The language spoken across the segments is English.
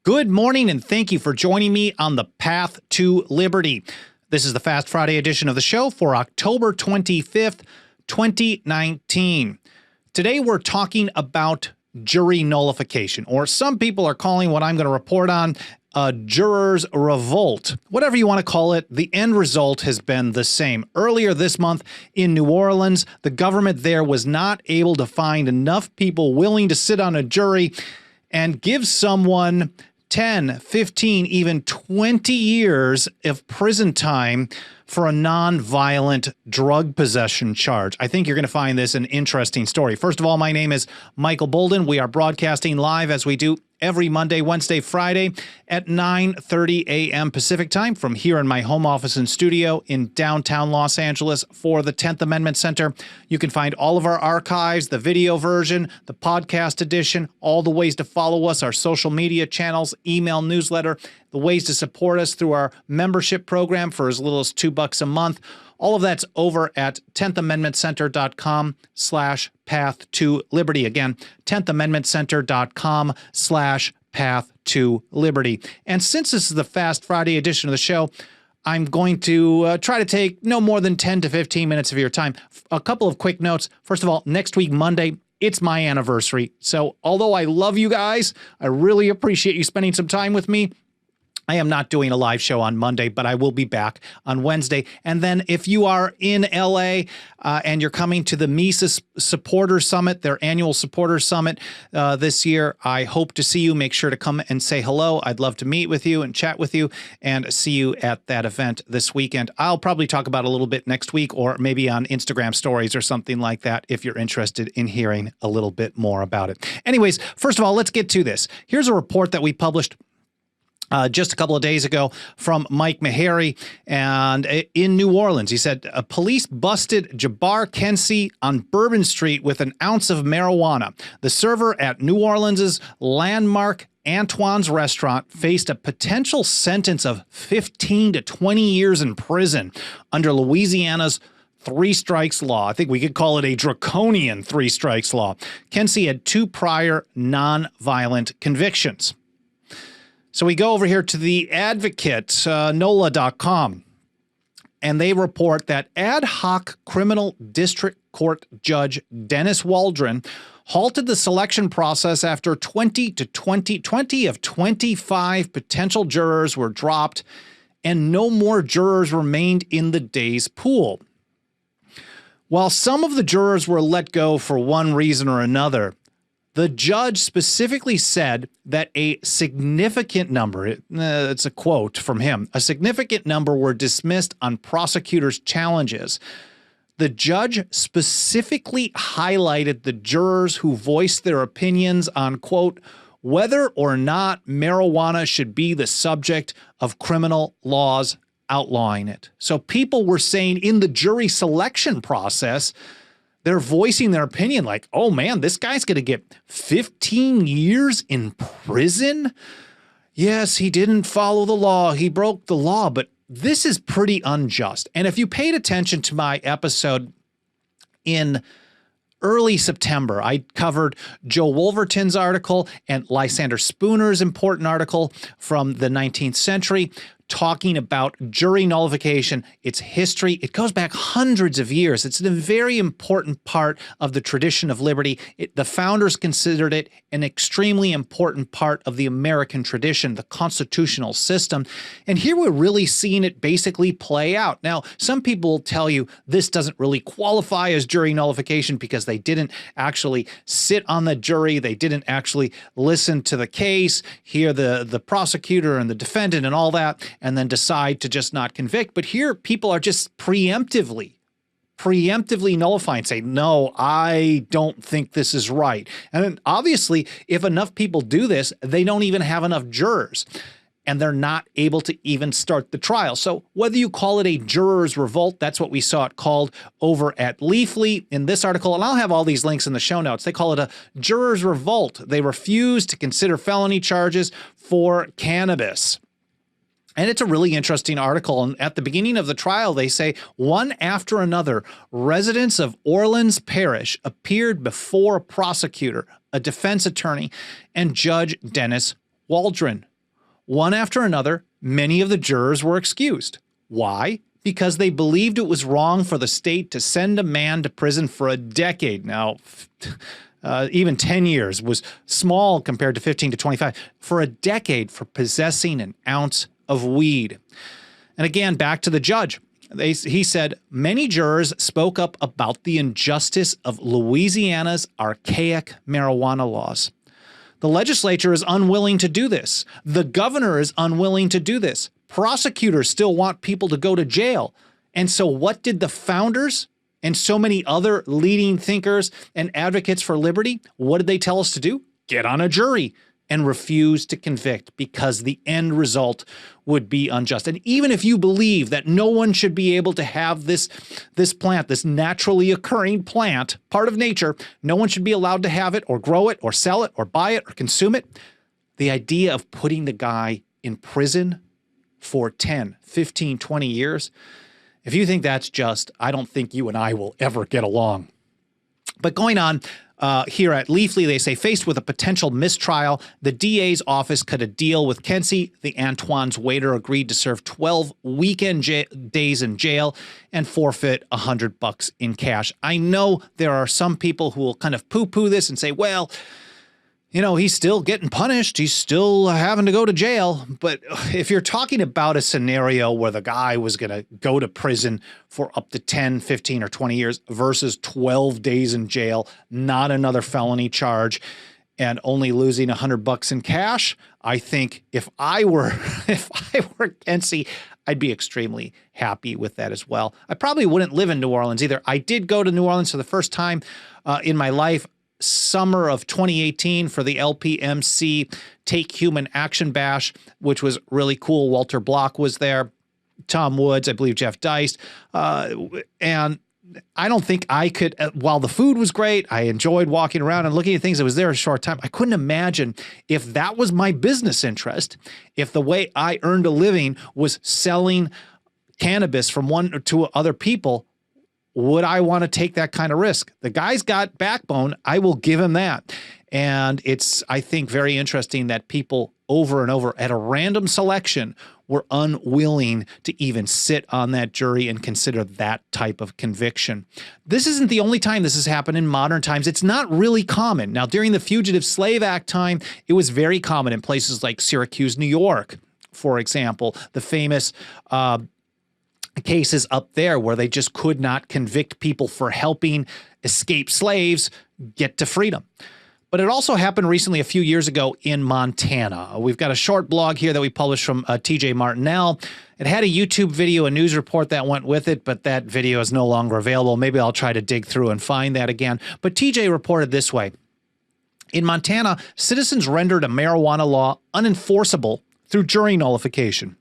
Good morning, and thank you for joining me on the Path to Liberty. This is the Fast Friday edition of the show for October 25th, 2019. Today we're talking about jury nullification, or some people are calling what I'm going to report on a jurors' revolt. Whatever you want to call it, the end result has been the same. Earlier this month in New Orleans, the government there was not able to find enough people willing to sit on a jury and give someone 10, 15, even 20 years of prison time for a non-violent drug possession charge. I think you're going to find this an interesting story. First of all, my name is Michael Bolden. We are broadcasting live as we do every Monday, Wednesday, Friday at 9:30 a.m. Pacific time from here in my home office and studio in downtown Los Angeles for the 10th Amendment Center. You can find all of our archives, the video version, the podcast edition, all the ways to follow us, our social media channels, email newsletter, the ways to support us through our membership program for as little as $2 a month. All of that's over at 10thamendmentcenter.com/path to liberty. Again, 10thamendmentcenter.com/path to liberty. And since this is the Fast Friday edition of the show, I'm going to try to take no more than 10 to 15 minutes of your time. A couple of quick notes. First of all, next week, Monday, it's my anniversary. So although I love you guys, I really appreciate you spending some time with me. I am not doing a live show on Monday, but I will be back on Wednesday. And then if you are in LA and you're coming to the Mises Supporter Summit, their annual supporter summit this year, I hope to see you. Make sure to come and say hello. I'd love to meet with you and chat with you and see you at that event this weekend. I'll probably talk about it a little bit next week or maybe on Instagram stories or something like that if you're interested in hearing a little bit more about it. Anyways, first of all, let's get to this. Here's a report that we published just a couple of days ago from Mike Meharry and in New Orleans. He said police busted Jabbar Kensey on Bourbon Street with an ounce of marijuana. The server at New Orleans's landmark Antoine's restaurant faced a potential sentence of 15 to 20 years in prison under Louisiana's three strikes law. I think we could call it a draconian three strikes law. Kensey had two prior non-violent convictions. So we go over here to the Advocate, NOLA.com, and they report that ad hoc criminal district court judge Dennis Waldron halted the selection process after 20 of 25 potential jurors were dropped and no more jurors remained in the day's pool. While some of the jurors were let go for one reason or another, the judge specifically said that a significant number, it's a quote from him, a significant number were dismissed on prosecutors' challenges. The judge specifically highlighted the jurors who voiced their opinions on, quote, whether or not marijuana should be the subject of criminal laws outlawing it. So people were saying in the jury selection process, they're voicing their opinion like, oh, man, this guy's going to get 15 years in prison. Yes, he didn't follow the law. He broke the law, but this is pretty unjust. And if you paid attention to my episode in early September, I covered Joe Wolverton's article and Lysander Spooner's important article from the 19th century talking about jury nullification, its history. It goes back hundreds of years. It's a very important part of the tradition of liberty. The founders considered it an extremely important part of the American tradition, the constitutional system. And here we're really seeing it basically play out. Now, some people will tell you this doesn't really qualify as jury nullification because they didn't actually sit on the jury. They didn't actually listen to the case, hear the prosecutor and the defendant and all that, and then decide to just not convict. But here people are just preemptively nullifying, say, no, I don't think this is right. And then obviously, if enough people do this, they don't even have enough jurors and they're not able to even start the trial. So whether you call it a jurors' revolt, that's what we saw it called over at Leafly in this article, and I'll have all these links in the show notes. They call it a jurors' revolt. They refuse to consider felony charges for cannabis. And it's a really interesting article. And at the beginning of the trial, they say, one after another, residents of Orleans Parish appeared before a prosecutor, a defense attorney, and Judge Dennis Waldron. One after another, many of the jurors were excused. Why? Because they believed it was wrong for the state to send a man to prison for a decade. Now, even 10 years was small compared to 15 to 25, for a decade for possessing an ounce of weed. And again, back to the judge. He said, many jurors spoke up about the injustice of Louisiana's archaic marijuana laws. The legislature is unwilling to do this. The governor is unwilling to do this. Prosecutors still want people to go to jail. And so what did the founders and so many other leading thinkers and advocates for liberty, what did they tell us to do? Get on a jury and refuse to convict, because the end result would be unjust. And even if you believe that no one should be able to have this plant, this naturally occurring plant, part of nature, no one should be allowed to have it or grow it or sell it or buy it or consume it, the idea of putting the guy in prison for 10, 15, 20 years, if you think that's just, I don't think you and I will ever get along. But going on, here at Leafly, they say, faced with a potential mistrial, the DA's office cut a deal with Kensey. The Antoine's waiter agreed to serve 12 weekend days in jail and forfeit $100 in cash. I know there are some people who will kind of poo-poo this and say, well, you know, he's still getting punished. He's still having to go to jail. But if you're talking about a scenario where the guy was going to go to prison for up to 10, 15, or 20 years versus 12 days in jail, not another felony charge, and only losing $100 in cash, I think if I were Kensey, I'd be extremely happy with that as well. I probably wouldn't live in New Orleans either. I did go to New Orleans for the first time in my life, summer of 2018, for the LPMC Take Human Action Bash, which was really cool. Walter Block was there, Tom Woods, I believe Jeff Deist, and I don't think I could, while the food was great, I enjoyed walking around and looking at things. I was there a short time. I couldn't imagine if that was my business interest, if the way I earned a living was selling cannabis from one or two other people, would I want to take that kind of risk? The guy's got backbone. I will give him that. And it's, I think, very interesting that people over and over at a random selection were unwilling to even sit on that jury and consider that type of conviction. This isn't the only time this has happened in modern times. It's not really common. Now, during the Fugitive Slave Act time, it was very common in places like Syracuse, New York, for example, the famous cases up there where they just could not convict people for helping escaped slaves get to freedom. But it also happened recently, a few years ago, in Montana. We've got a short blog here that we published from TJ Martinell. It had a YouTube video, a news report that went with it, but that video is no longer available. Maybe I'll try to dig through and find that again. But TJ reported this way. In Montana, citizens rendered a marijuana law unenforceable through jury nullification.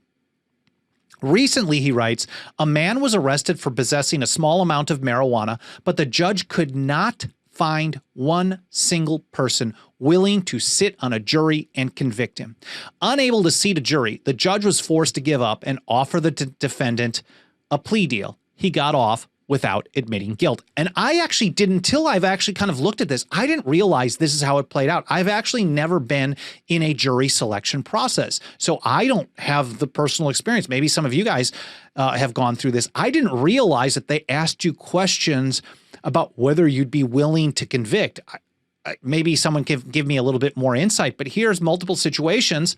Recently, he writes, a man was arrested for possessing a small amount of marijuana, but the judge could not find one single person willing to sit on a jury and convict him. Unable to seat a jury, the judge was forced to give up and offer the defendant a plea deal. He got off without admitting guilt. And I actually didn't, until I've actually kind of looked at this, I didn't realize this is how it played out. I've actually never been in a jury selection process, so I don't have the personal experience. Maybe some of you guys have gone through this. I didn't realize that they asked you questions about whether you'd be willing to convict. Maybe someone can give me a little bit more insight, but here's multiple situations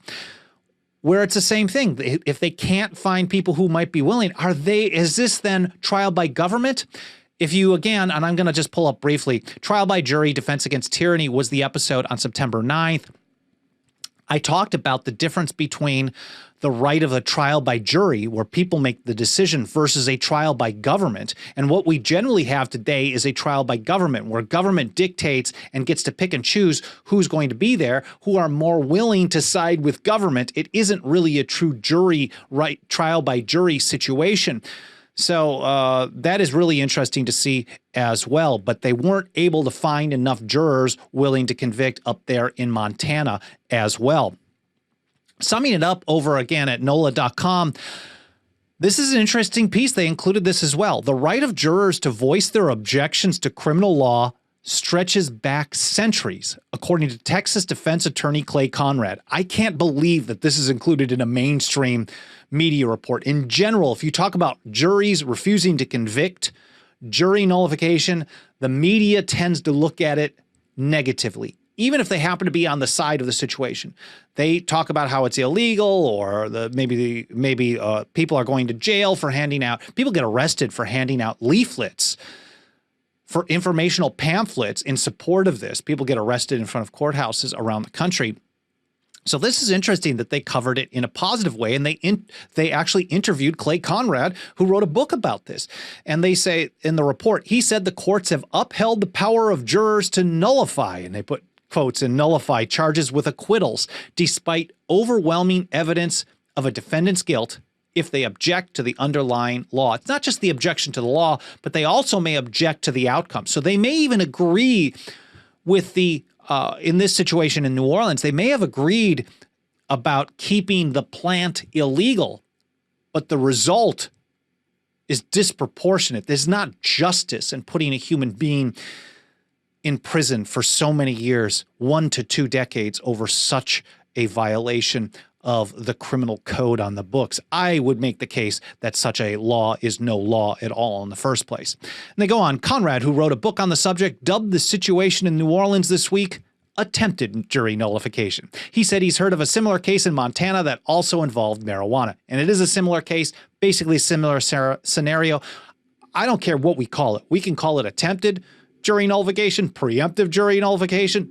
where it's the same thing. If they can't find people who might be willing, is this then trial by government? If you, again, and I'm going to just pull up briefly, Trial by Jury, Defense Against Tyranny was the episode on September 9th. I talked about the difference between the right of a trial by jury, where people make the decision, versus a trial by government. And what we generally have today is a trial by government, where government dictates and gets to pick and choose who's going to be there, who are more willing to side with government. It isn't really a true trial by jury situation. So that is really interesting to see as well. But they weren't able to find enough jurors willing to convict up there in Montana as well. Summing it up over again at NOLA.com, this is an interesting piece. They included this as well. The right of jurors to voice their objections to criminal law stretches back centuries, according to Texas defense attorney Clay Conrad. I can't believe that this is included in a mainstream media report. In general, if you talk about juries refusing to convict, jury nullification, the media tends to look at it negatively, even if they happen to be on the side of the situation. They talk about how it's illegal, or maybe people are going to jail for handing out, people get arrested for handing out leaflets, for informational pamphlets in support of this. People get arrested in front of courthouses around the country. So this is interesting that they covered it in a positive way, and they actually interviewed Clay Conrad, who wrote a book about this. And they say in the report, he said the courts have upheld the power of jurors to nullify, and they put quotes, and nullify charges with acquittals, despite overwhelming evidence of a defendant's guilt if they object to the underlying law. It's not just the objection to the law, but they also may object to the outcome. So they may even agree with the in this situation in New Orleans, they may have agreed about keeping the plant illegal, but the result is disproportionate. There's not justice in putting a human being in prison for so many years, 1 to 2 decades, over such a violation of the criminal code on the books. I would make the case that such a law is no law at all in the first place. And they go on. Conrad, who wrote a book on the subject, dubbed the situation in New Orleans this week attempted jury nullification. He said he's heard of a similar case in Montana that also involved marijuana. And it is a similar case, basically similar scenario. I don't care what we call it. We can call it attempted jury nullification, preemptive jury nullification,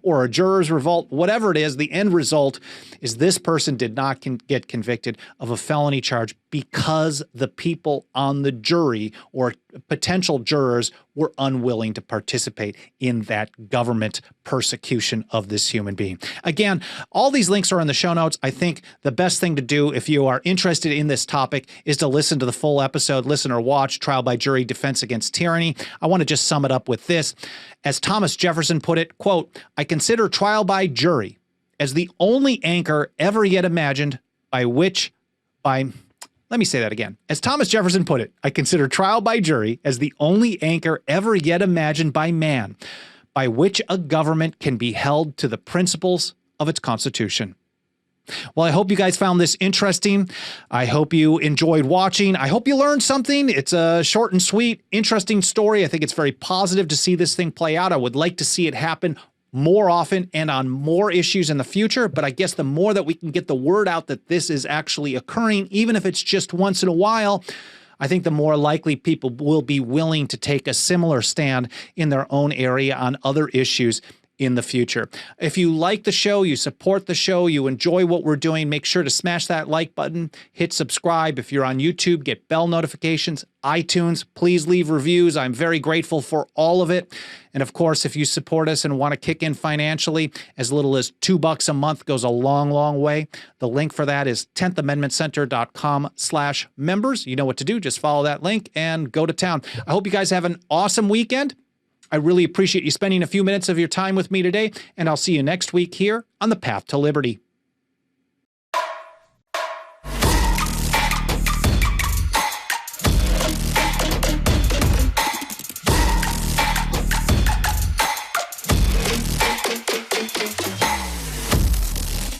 or a juror's revolt, whatever it is. The end result is this person did not get convicted of a felony charge because the people on the jury or potential jurors were unwilling to participate in that government persecution of this human being. Again, all these links are in the show notes. I think the best thing to do if you are interested in this topic is to listen to the full episode, listen or watch Trial by Jury, Defense Against Tyranny. I want to just sum it up with this. As Thomas Jefferson put it, quote, I consider trial by jury as the only anchor ever yet imagined let me say that again. As Thomas Jefferson put it, I consider trial by jury as the only anchor ever yet imagined by man, by which a government can be held to the principles of its Constitution. Well, I hope you guys found this interesting. I hope you enjoyed watching. I hope you learned something. It's a short and sweet, interesting story. I think it's very positive to see this thing play out. I would like to see it happen more often and on more issues in the future. But I guess the more that we can get the word out that this is actually occurring, even if it's just once in a while, I think the more likely people will be willing to take a similar stand in their own area on other issues in the future. If you like the show, you support the show, you enjoy what we're doing, make sure to smash that like button, hit subscribe. If you're on YouTube, get bell notifications, iTunes, please leave reviews. I'm very grateful for all of it. And of course, if you support us and want to kick in financially, as little as $2 a month goes a long, long way. The link for that is 10thamendmentcenter.com/members. You know what to do. Just follow that link and go to town. I hope you guys have an awesome weekend. I really appreciate you spending a few minutes of your time with me today, and I'll see you next week here on The Path to Liberty.